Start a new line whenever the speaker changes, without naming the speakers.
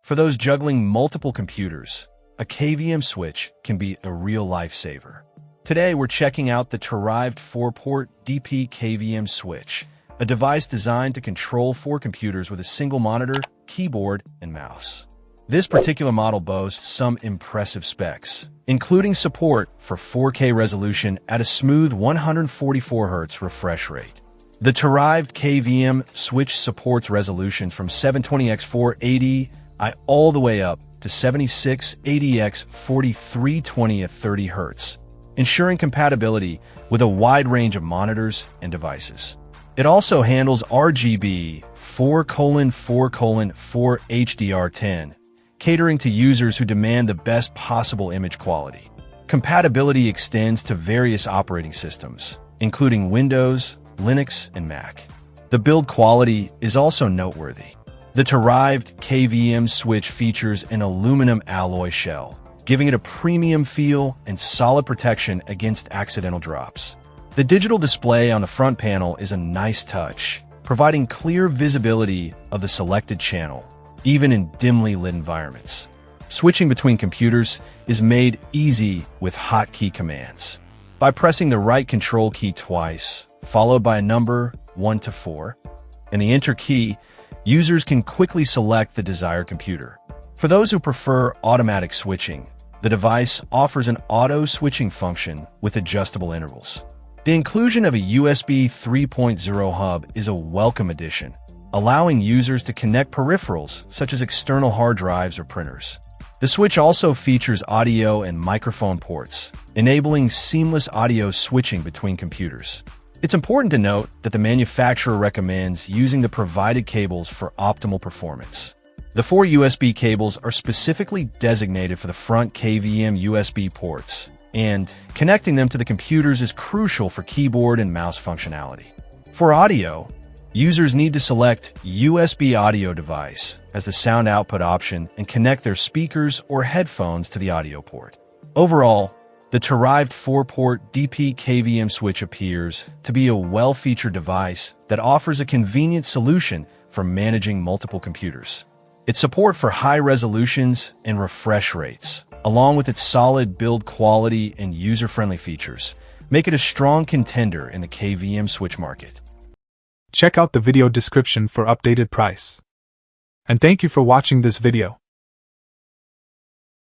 For those juggling multiple computers, a KVM switch can be a real lifesaver. Today, we're checking out the Terived 4-port DP KVM switch, a device designed to control 4 computers with a single monitor, keyboard, and mouse. This particular model boasts some impressive specs, including support for 4K resolution at a smooth 144 Hz refresh rate. The Terived KVM switch supports resolutions from 720x480 all the way up to 7680x4320 at 30 Hz, ensuring compatibility with a wide range of monitors and devices. It also handles RGB 4:4:4 HDR10, catering to users who demand the best possible image quality. Compatibility extends to various operating systems, including Windows, Linux, and Mac. The build quality is also noteworthy. The Terived KVM switch features an aluminum alloy shell, giving it a premium feel and solid protection against accidental drops. The digital display on the front panel is a nice touch, providing clear visibility of the selected channel, even in dimly lit environments. Switching between computers is made easy with hotkey commands. By pressing the right control key twice, followed by a number 1 to 4, and the Enter key, users can quickly select the desired computer. For those who prefer automatic switching, the device offers an auto-switching function with adjustable intervals. The inclusion of a USB 3.0 hub is a welcome addition, allowing users to connect peripherals such as external hard drives or printers. The switch also features audio and microphone ports, enabling seamless audio switching between computers. It's important to note that the manufacturer recommends using the provided cables for optimal performance. The 4 USB cables are specifically designated for the front KVM USB ports, and connecting them to the computers is crucial for keyboard and mouse functionality. For audio, users need to select USB audio device as the sound output option and connect their speakers or headphones to the audio port. Overall, the Terived 4-port DP KVM switch appears to be a well-featured device that offers a convenient solution for managing multiple computers. Its support for high resolutions and refresh rates, along with its solid build quality and user-friendly features, make it a strong contender in the KVM switch market.
Check out the video description for updated price. And thank you for watching this video.